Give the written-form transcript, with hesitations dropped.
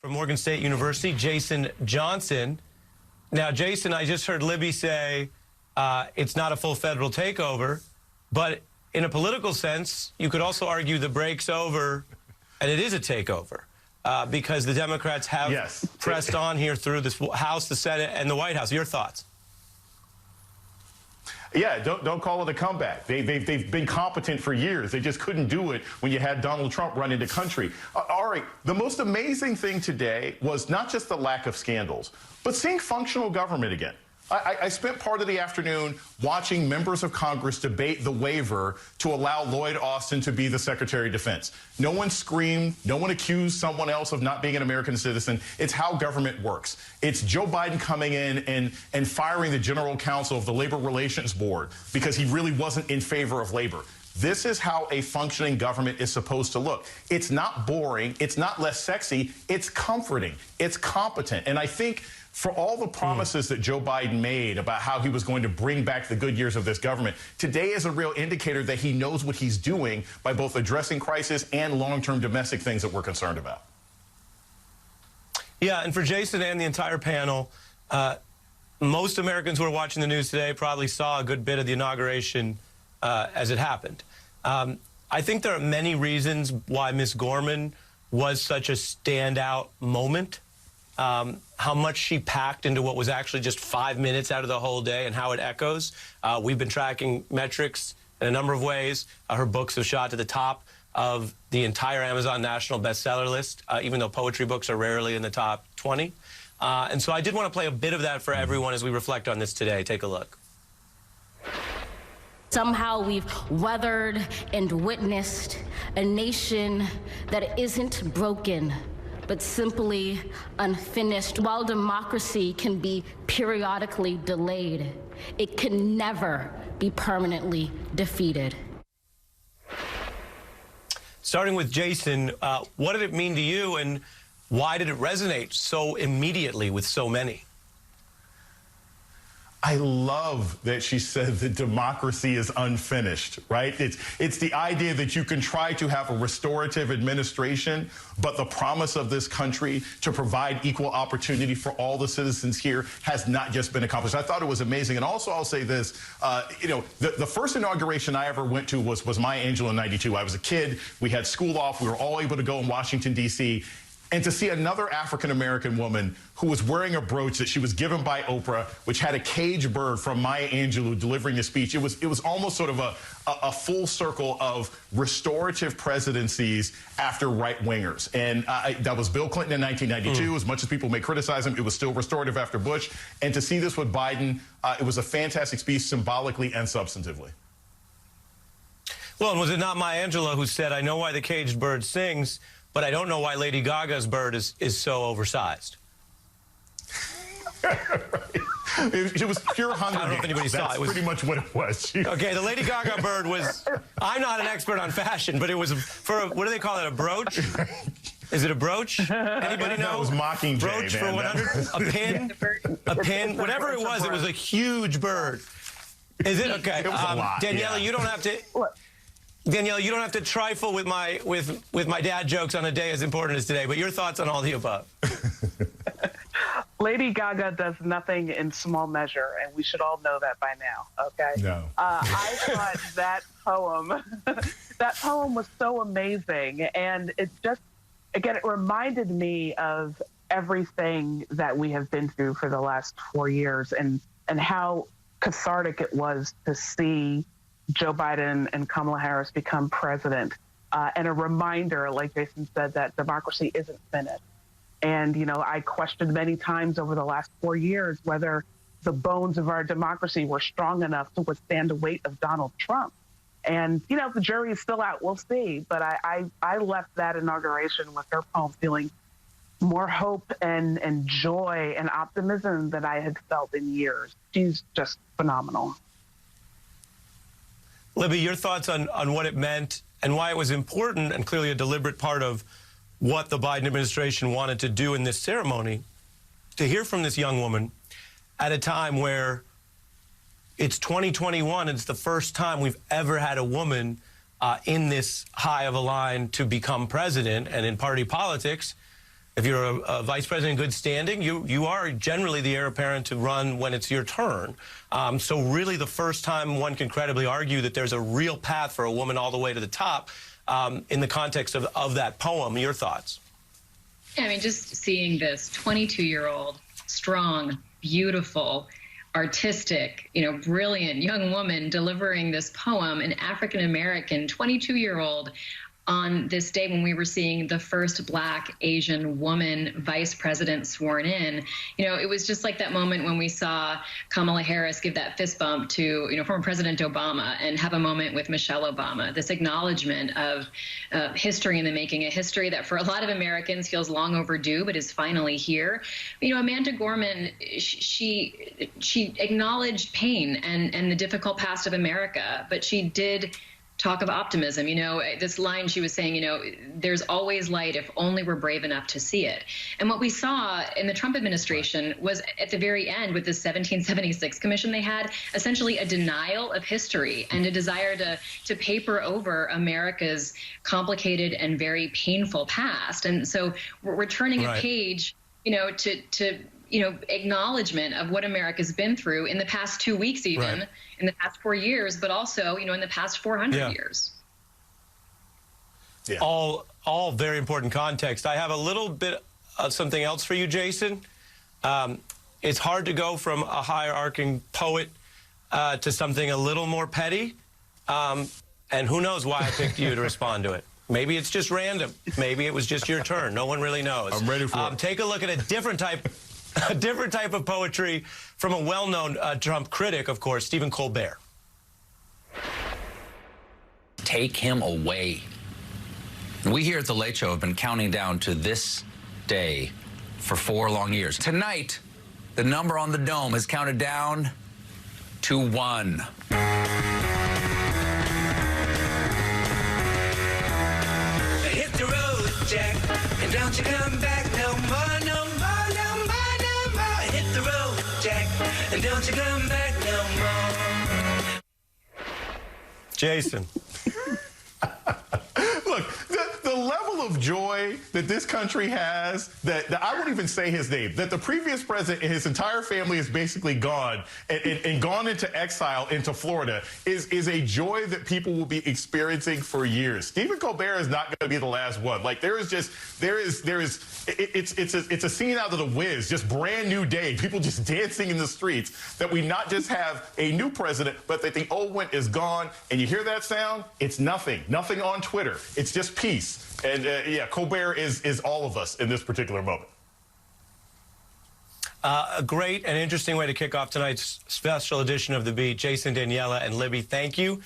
From Morgan State University, Jason Johnson. Now, Jason, I just heard Libby say it's not a full federal takeover, but in a political sense, you could also argue the break's over and it is a takeover because the Democrats have pressed on here through the House, the Senate, and the White House. Your thoughts? Yeah, don't call it a comeback. They've been competent for years. They just couldn't do it when you had Donald Trump running the country. All right, the most amazing thing today was not just the lack of scandals, but seeing functional government again. I spent part of the afternoon watching members of Congress debate the waiver to allow Lloyd Austin to be the Secretary of Defense. No one screamed. No one accused someone else of not being an American citizen. It's how government works. It's Joe Biden coming in and firing the general counsel of the Labor Relations Board because he really wasn't in favor of labor. This is how a functioning government is supposed to look. It's not boring. It's not less sexy. It's comforting. It's competent. And I think for all the promises that Joe Biden made about how he was going to bring back the good years of this government, today is a real indicator that he knows what he's doing by both addressing crisis and long-term domestic things that we're concerned about. Yeah, and for Jason and the entire panel, most Americans who are watching the news today probably saw a good bit of the inauguration as it happened. I think there are many reasons why Ms. Gorman was such a standout moment. How much she packed into what was actually just 5 minutes out of the whole day and how it echoes. We've been tracking metrics in a number of ways. Her books have shot to the top of the entire Amazon national bestseller list, even though poetry books are rarely in the top 20. And so I did want to play a bit of that for everyone as we reflect on this today. Take a look. Somehow we've weathered and witnessed a nation that isn't broken, but simply unfinished. While democracy can be periodically delayed, it can never be permanently defeated. Starting with Jason, what did it mean to you and why did it resonate so immediately with so many? I love that she said that democracy is unfinished, right? It's the idea that you can try to have a restorative administration, but the promise of this country to provide equal opportunity for all the citizens here has not just been accomplished. I thought it was amazing. And also, I'll say this, you know, the first inauguration I ever went to was Maya Angelou in '92. I was a kid. We had school off. We were all able to go in Washington, D.C., and to see another African-American woman who was wearing a brooch that she was given by Oprah, which had a caged bird from Maya Angelou delivering a speech, it was almost sort of a full circle of restorative presidencies after right-wingers. And that was Bill Clinton in 1992. As much as people may criticize him, it was still restorative after Bush. And to see this with Biden, it was a fantastic speech symbolically and substantively. Well, and was it not Maya Angelou who said, "I know why the caged bird sings, but I don't know why Lady Gaga's bird is so oversized"? It was pure hunger. I don't know if anybody saw it. That's pretty much what it was. Okay, the Lady Gaga bird was, I'm not an expert on fashion, but it was for, what do they call it, a brooch? Is it a brooch? Anybody know? No, it was Mockingjay, brooch for 100? A pin? A pin? Whatever it was a huge bird. Is it? Okay. It was a lot, Daniela, you don't have to... Danielle, you don't have to trifle with my dad jokes on a day as important as today, but your thoughts on all the above. Lady Gaga does nothing in small measure, and we should all know that by now, okay? No. I thought that poem was so amazing, and it just, again, it reminded me of everything that we have been through for the last 4 years and how cathartic it was to see Joe Biden and Kamala Harris become president, and a reminder, like Jason said, that democracy isn't finished. And, you know, I questioned many times over the last 4 years whether the bones of our democracy were strong enough to withstand the weight of Donald Trump. And, you know, the jury is still out. We'll see. But I left that inauguration with her poem feeling more hope and joy and optimism than I had felt in years. She's just phenomenal. Libby, your thoughts on what it meant and why it was important and clearly a deliberate part of what the Biden administration wanted to do in this ceremony, to hear from this young woman at a time where it's 2021, and it's the first time we've ever had a woman in this high of a line to become president and in party politics. if you're a vice president in good standing, you are generally the heir apparent to run when it's your turn. So really the first time one can credibly argue that there's a real path for a woman all the way to the top in the context of that poem. Your thoughts? Yeah, I mean, just seeing this 22-year-old, strong, beautiful, artistic, brilliant young woman delivering this poem, an African-American 22-year-old, on this day when we were seeing the first Black Asian woman vice president sworn in. It was just like that moment when we saw Kamala Harris give that fist bump to, former President Obama, and have a moment with Michelle Obama, this acknowledgement of history in the making, a history that for a lot of Americans feels long overdue, but is finally here. Amanda Gorman, she acknowledged pain and the difficult past of America, but she did talk of optimism. This line she was saying, there's always light if only we're brave enough to see it. And what we saw in the Trump administration was at the very end with the 1776 commission they had, essentially a denial of history and a desire to paper over America's complicated and very painful past. And so we're turning a page, to acknowledgement of what America's been through in the past 2 weeks, even in the past 4 years, but also, in the past 400 years. Yeah. All very important context. I have a little bit of something else for you, Jason. It's hard to go from a hierarching poet to something a little more petty. And who knows why I picked you to respond to it. Maybe it's just random. Maybe it was just your turn. No one really knows. I'm ready for it. Take a look at a different type of poetry from a well-known Trump critic, of course, Stephen Colbert. Take him away. We here at The Late Show have been counting down to this day for 4 long years. Tonight, the number on the dome is counted down to 1. Hit the road, Jack, and don't you come back no more, no more, no more, no more. Hit the road, Jack, and don't you come back no more. Jason. Look, the level of joy that this country has, that I won't even say his name, that the previous president and his entire family is basically gone and gone into exile into Florida is a joy that people will be experiencing for years. Stephen Colbert is not going to be the last one. Like it's a scene out of The Wiz, just brand new day, people just dancing in the streets, that we not just have a new president, but that the old one is gone. And you hear that sound? It's nothing on Twitter. It's just peace. And yeah, Colbert is all of us in this particular moment. A great and interesting way to kick off tonight's special edition of The Beat. Jason, Daniela, and Libby, thank you.